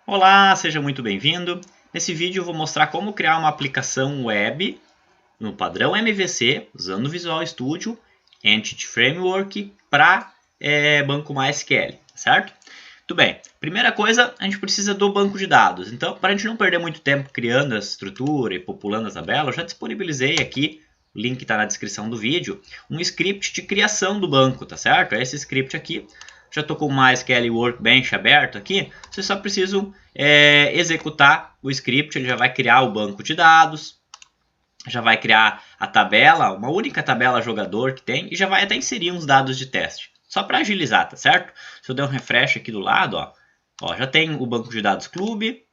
Olá, seja muito bem-vindo. Nesse vídeo eu vou mostrar como criar uma aplicação web no padrão MVC, usando o Visual Studio Entity Framework para banco MySQL, certo? Muito bem. Primeira coisa, a gente precisa do banco de dados. Então, para a gente não perder muito tempo criando a estrutura e populando as tabelas, eu já disponibilizei aqui, o link está na descrição do vídeo, um script de criação do banco, tá certo? Esse script aqui, já estou com o MySQL Workbench aberto aqui, vocês só precisam executar o script, ele já vai criar o banco de dados, já vai criar a tabela, uma única tabela jogador que tem, e já vai até inserir uns dados de teste. Só para agilizar, tá certo? Se eu der um refresh aqui do lado, ó, já tem o banco de dados clube,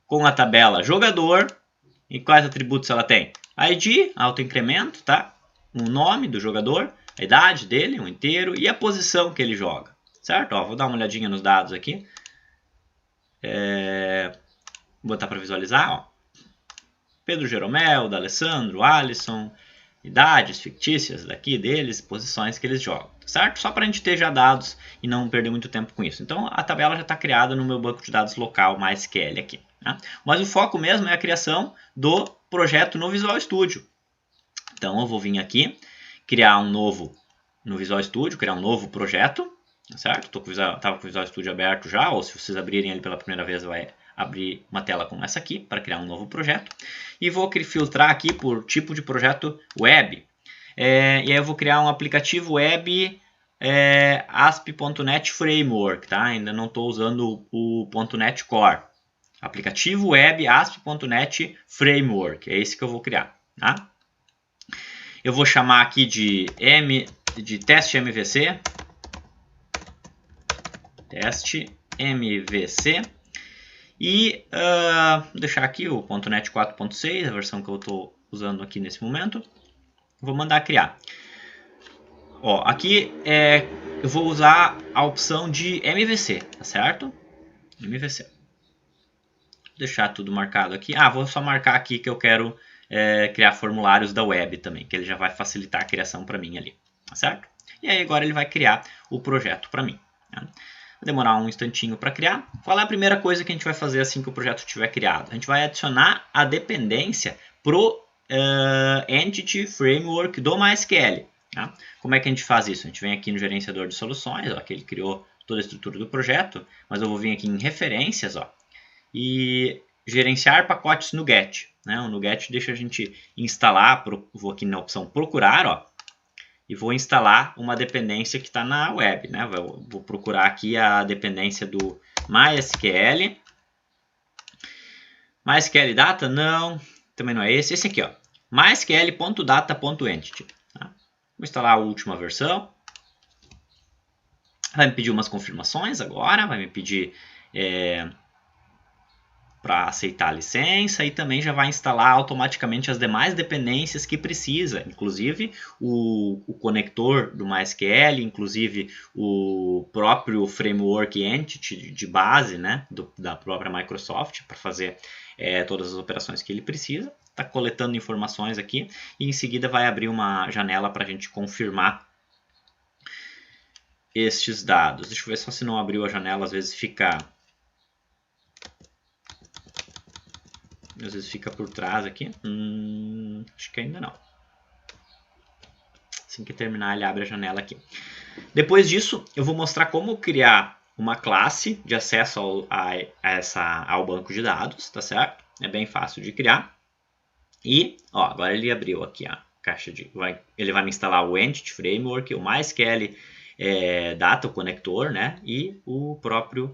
com a tabela jogador, e quais atributos ela tem? ID, autoincremento, tá? O nome do jogador, a idade dele, um inteiro, e a posição que ele joga, certo? Ó, vou dar uma olhadinha nos dados aqui. Vou botar para visualizar, ó. Pedro Jeromel, D'Alessandro, Alisson, idades fictícias daqui deles, posições que eles jogam, certo? Só para a gente ter já dados e não perder muito tempo com isso. Então a tabela já está criada no meu banco de dados local MySQL aqui. Né? Mas o foco mesmo é a criação do projeto no Visual Studio. Então eu vou vir aqui, criar um novo no Visual Studio, criar um novo projeto, certo? Estava com o Visual Studio aberto já, ou se vocês abrirem ele pela primeira vez, vai abrir uma tela como essa aqui, para criar um novo projeto. E vou filtrar aqui por tipo de projeto web. E aí eu vou criar um aplicativo web ASP.NET Framework, tá? Ainda não estou usando o .NET Core. Aplicativo web ASP.NET Framework, é esse que eu vou criar, tá? Eu vou chamar aqui de teste MVC. Teste MVC. E vou deixar aqui o .NET 4.6, a versão que eu estou usando aqui nesse momento. Vou mandar criar. Ó, aqui eu vou usar a opção de MVC, tá certo? MVC. Vou deixar tudo marcado aqui. Vou só marcar aqui que eu quero criar formulários da web também, que ele já vai facilitar a criação para mim ali, tá certo? E aí agora ele vai criar o projeto para mim. Tá? Vai demorar um instantinho para criar. Qual é a primeira coisa que a gente vai fazer assim que o projeto estiver criado? A gente vai adicionar a dependência para o Entity Framework do MySQL. Tá? Como é que a gente faz isso? A gente vem aqui no gerenciador de soluções, ó, que ele criou toda a estrutura do projeto, mas eu vou vir aqui em referências, ó, e gerenciar pacotes NuGet. Né? O NuGet deixa a gente instalar, vou aqui na opção procurar, ó, e vou instalar uma dependência que está na web. Né? Vou procurar aqui a dependência do MySQL. MySQL Data? Não, também não é esse. Esse aqui, ó, mysql.data.entity. Tá? Vou instalar a última versão. Vai me pedir umas confirmações agora, vai me pedir para aceitar a licença e também já vai instalar automaticamente as demais dependências que precisa, inclusive o conector do MySQL, inclusive o próprio framework entity de base, né, da própria Microsoft para fazer todas as operações que ele precisa. Está coletando informações aqui e em seguida vai abrir uma janela para a gente confirmar estes dados. Deixa eu ver só se não abriu a janela, às vezes fica por trás aqui. Acho que ainda não. Assim que terminar, ele abre a janela aqui. Depois disso, eu vou mostrar como criar uma classe de acesso ao banco de dados, tá certo? É bem fácil de criar. E, ó, agora ele abriu aqui a caixa de... ele vai me instalar o Entity Framework, o MySQL Data, o conector, né? E o próprio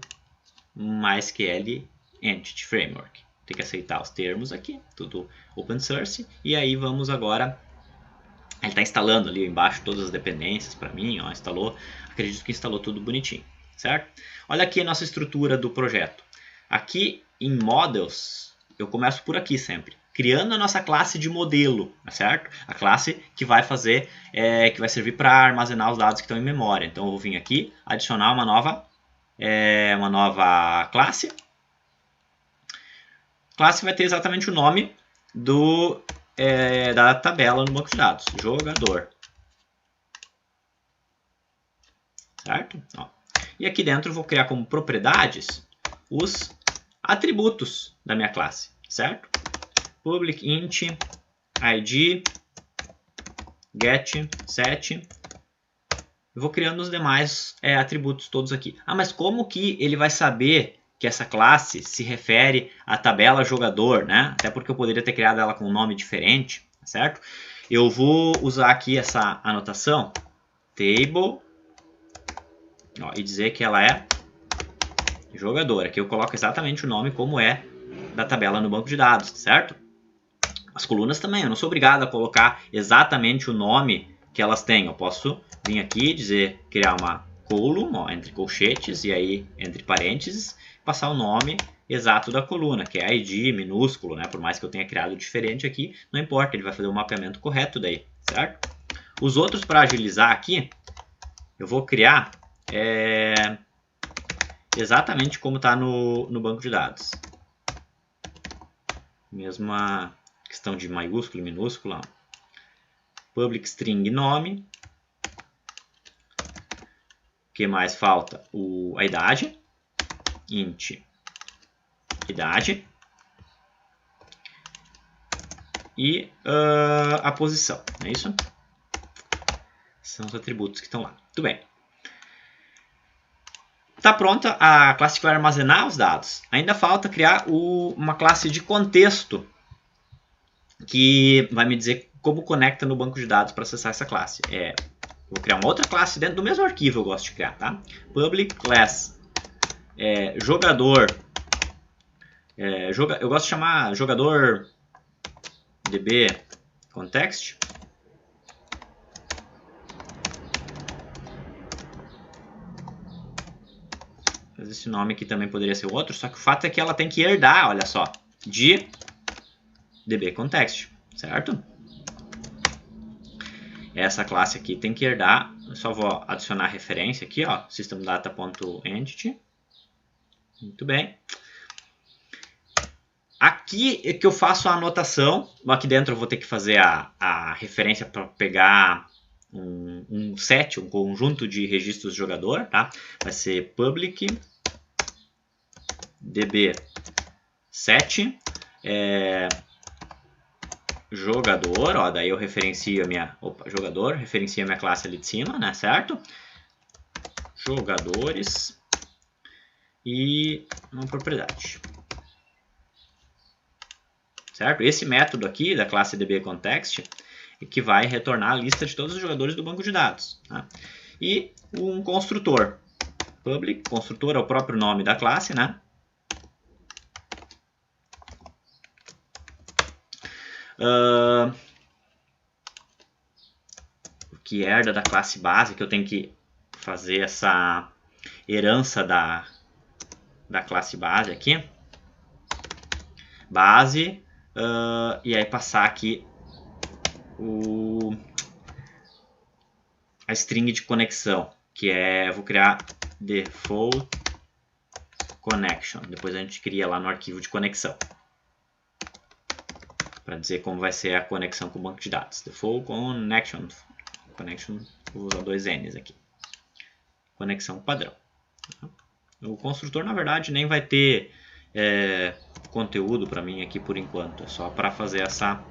MySQL Entity Framework. Tem que aceitar os termos aqui, tudo open source. E aí vamos agora... Ele está instalando ali embaixo todas as dependências para mim, ó, instalou. Acredito que instalou tudo bonitinho, certo? Olha aqui a nossa estrutura do projeto. Aqui em Models, eu começo por aqui sempre, criando a nossa classe de modelo, certo? A classe que vai fazer, que vai servir para armazenar os dados que estão em memória. Então eu vou vir aqui, adicionar uma nova classe. Classe vai ter exatamente o nome da tabela no banco de dados, jogador. Certo? Ó. E aqui dentro eu vou criar como propriedades os atributos da minha classe, certo? Public int id get set. Eu vou criando os demais atributos todos aqui. Ah, mas como que ele vai saber que essa classe se refere à tabela jogador, né? Até porque eu poderia ter criado ela com um nome diferente, certo? Eu vou usar aqui essa anotação table, ó, e dizer que ela é jogador. Aqui eu coloco exatamente o nome como é da tabela no banco de dados, certo? As colunas também, eu não sou obrigado a colocar exatamente o nome que elas têm. Eu posso vir aqui dizer, criar uma column, ó, entre colchetes e aí entre parênteses, passar o nome exato da coluna, que é ID minúsculo, né? Por mais que eu tenha criado diferente aqui, não importa, ele vai fazer o mapeamento correto daí, certo? Os outros, para agilizar aqui, eu vou criar exatamente como está no banco de dados. Mesma questão de maiúsculo e minúscula. Public string nome. O que mais falta? A idade. Int idade. E a posição. É isso? São os atributos que estão lá. Muito bem. Está pronta a classe que vai armazenar os dados. Ainda falta criar uma classe de contexto que vai me dizer como conecta no banco de dados para acessar essa classe. Vou criar uma outra classe dentro do mesmo arquivo, eu gosto de criar, tá? Public class jogador. Eu gosto de chamar jogador db context. Esse nome aqui também poderia ser outro, só que o fato é que ela tem que herdar, olha só, de db context, certo? Essa classe aqui tem que herdar, eu só vou adicionar a referência aqui, ó, systemdata.entity. Muito bem. Aqui é que eu faço a anotação, aqui dentro eu vou ter que fazer a referência para pegar um set, um conjunto de registros de jogador, tá? Vai ser public db set jogador, ó, daí eu referencio referencio a minha classe ali de cima, né, certo? Jogadores e uma propriedade. Certo? Esse método aqui da classe dbContext é que vai retornar a lista de todos os jogadores do banco de dados. Tá? E um construtor. Public, construtor é o próprio nome da classe, né? O que herda da classe base, que eu tenho que fazer essa herança da classe base aqui. Base, e aí passar aqui a string de conexão, que vou criar default connection. Depois a gente cria lá no arquivo de conexão, para dizer como vai ser a conexão com o banco de dados. Default connection, vou usar 2 N's aqui. Conexão padrão. O construtor, na verdade, nem vai ter conteúdo para mim aqui por enquanto. É só para fazer essa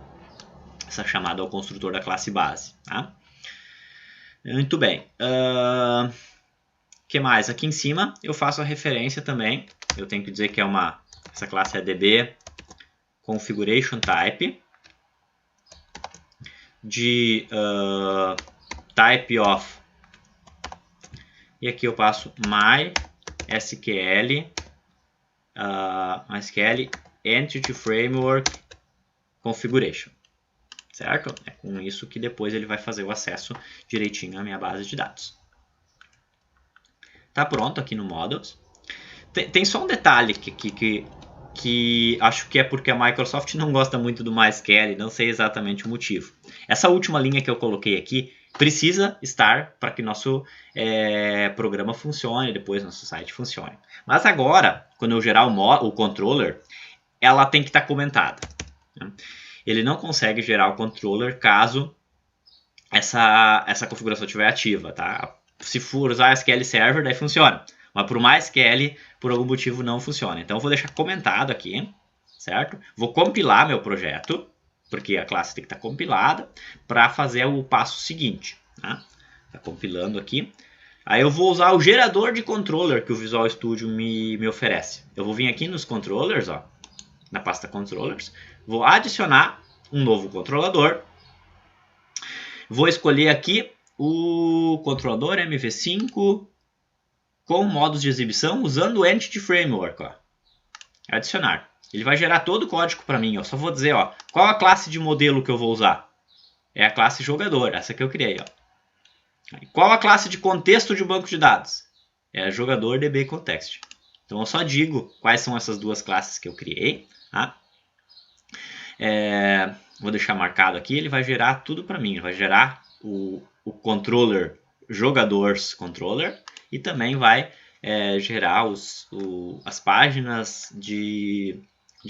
chamada ao construtor da classe base. Tá? Muito bem. O que mais? Aqui em cima eu faço a referência também. Eu tenho que dizer que essa classe é db configuration type de type of, e aqui eu passo MySQL Entity Framework Configuration, certo? É com isso que depois ele vai fazer o acesso direitinho à minha base de dados. Tá pronto aqui no Models. Tem só um detalhe que acho que é porque a Microsoft não gosta muito do MySQL, não sei exatamente o motivo. Essa última linha que eu coloquei aqui precisa estar para que nosso programa funcione, depois nosso site funcione. Mas agora, quando eu gerar o controller, ela tem que estar comentada. Né? Ele não consegue gerar o controller caso essa configuração estiver ativa. Tá? Se for usar SQL Server, daí funciona. Mas para o MySQL, por algum motivo, não funciona. Então eu vou deixar comentado aqui, certo? Vou compilar meu projeto, porque a classe tem que estar compilada, para fazer o passo seguinte. Tá? Tá compilando aqui. Aí eu vou usar o gerador de controller que o Visual Studio me oferece. Eu vou vir aqui nos controllers, ó, na pasta controllers, vou adicionar um novo controlador. Vou escolher aqui o controlador MV5 com modos de exibição usando o Entity Framework. Ó. Adicionar. Ele vai gerar todo o código para mim. Eu só vou dizer ó, qual a classe de modelo que eu vou usar. É a classe jogador, essa que eu criei. Ó. Qual a classe de contexto de um banco de dados? É a jogador DB Context. Então eu só digo quais são essas duas classes que eu criei. Tá? Vou deixar marcado aqui, ele vai gerar tudo para mim. Ele vai gerar o controller jogadores controller e também vai gerar as páginas de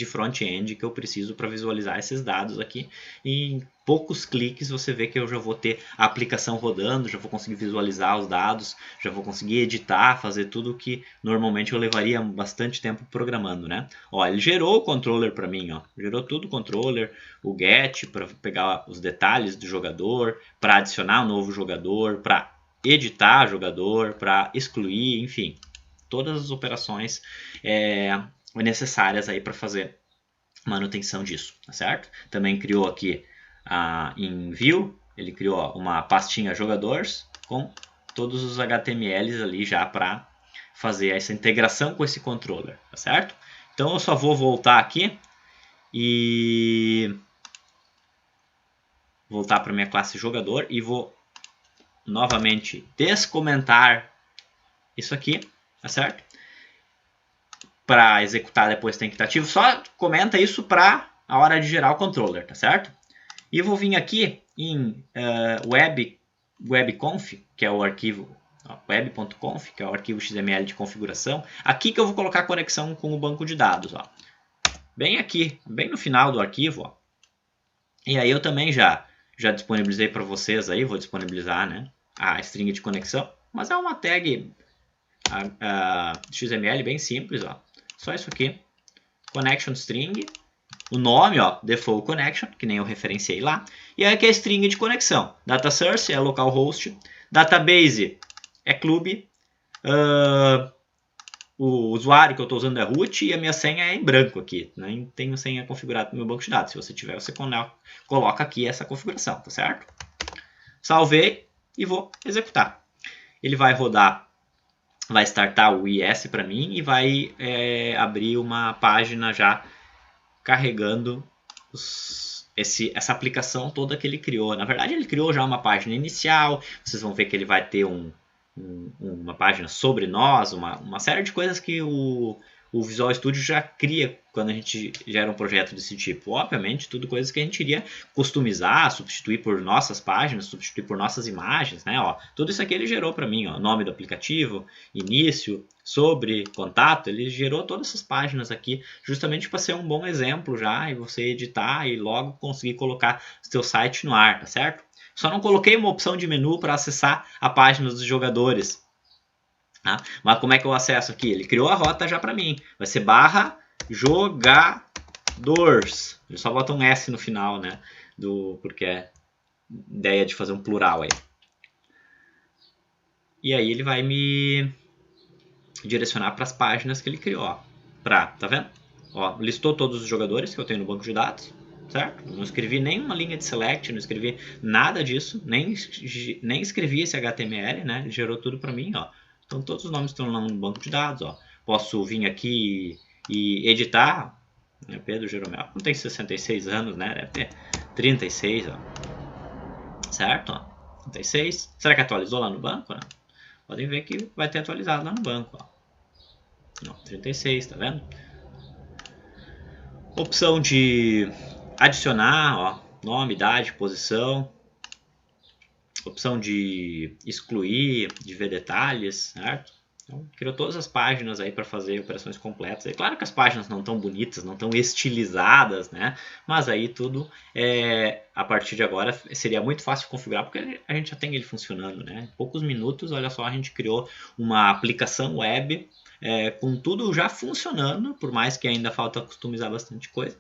front-end que eu preciso para visualizar esses dados aqui. E em poucos cliques você vê que eu já vou ter a aplicação rodando, já vou conseguir visualizar os dados, já vou conseguir editar, fazer tudo que normalmente eu levaria bastante tempo programando, né? Ó, ele gerou o controller para mim, ó, gerou tudo o controller, o get para pegar os detalhes do jogador, para adicionar um novo jogador, para editar jogador, para excluir, enfim, todas as operações necessárias aí para fazer manutenção disso, tá certo? Também criou aqui em View, ele criou uma pastinha jogadores com todos os HTMLs ali já para fazer essa integração com esse controller, tá certo? Então eu só vou voltar aqui e voltar para minha classe jogador e vou novamente descomentar isso aqui, tá certo? Para executar depois tem que estar ativo, só comenta isso para a hora de gerar o controller, tá certo? E vou vir aqui em webconf, que é o arquivo web.conf, que é o arquivo XML de configuração. Aqui que eu vou colocar a conexão com o banco de dados, ó. Bem aqui, bem no final do arquivo, ó. E aí eu também já disponibilizei para vocês aí, vou disponibilizar, né, a string de conexão, mas é uma tag XML bem simples, ó. Só isso aqui, connection string, o nome, ó, default connection, que nem eu referenciei lá, e aí aqui é a string de conexão. Data source é localhost, database é clube, o usuário que eu estou usando é root e a minha senha é em branco aqui. Nem tenho senha configurada no meu banco de dados. Se você tiver, você coloca aqui essa configuração, tá certo? Salvei e vou executar. Ele vai rodar, vai startar o IS para mim e vai abrir uma página já carregando essa aplicação toda que ele criou. Na verdade, ele criou já uma página inicial. Vocês vão ver que ele vai ter uma página sobre nós, uma série de coisas que o Visual Studio já cria quando a gente gera um projeto desse tipo. Obviamente, tudo coisas que a gente iria customizar, substituir por nossas páginas, substituir por nossas imagens, né? Ó, tudo isso aqui ele gerou para mim, ó, nome do aplicativo, início, sobre, contato, ele gerou todas essas páginas aqui justamente para ser um bom exemplo já e você editar e logo conseguir colocar seu site no ar, tá certo? Só não coloquei uma opção de menu para acessar a página dos jogadores. Tá? Mas como é que eu acesso aqui? Ele criou a rota já para mim. Vai ser /jogadores. Ele só bota um S no final, né? Porque é ideia de fazer um plural aí. E aí ele vai me direcionar para as páginas que ele criou. Ó. Tá vendo? Ó, listou todos os jogadores que eu tenho no banco de dados. Certo? Não escrevi nenhuma linha de select, não escrevi nada disso, nem escrevi esse HTML, né? Ele gerou tudo para mim, ó. Então todos os nomes estão lá no banco de dados, ó. Posso vir aqui e editar. Pedro Jeromel não tem 66 anos, né? Deve ter 36, ó. Certo? Ó. 36. Será que atualizou lá no banco? Né? Podem ver que vai ter atualizado lá no banco, ó. Não, 36, tá vendo? Opção de adicionar, ó, nome, idade, posição. Opção de excluir, de ver detalhes, certo? Então, criou todas as páginas aí para fazer operações completas. É claro que as páginas não estão bonitas, não estão estilizadas, né? Mas aí tudo, a partir de agora, seria muito fácil de configurar, porque a gente já tem ele funcionando, né? Em poucos minutos, olha só, a gente criou uma aplicação web com tudo já funcionando, por mais que ainda falta customizar bastante coisa,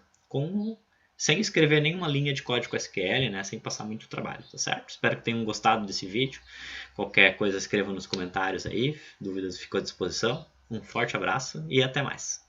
sem escrever nenhuma linha de código SQL, né? Sem passar muito trabalho, tá certo? Espero que tenham gostado desse vídeo. Qualquer coisa escreva nos comentários aí, dúvidas fico à disposição. Um forte abraço e até mais.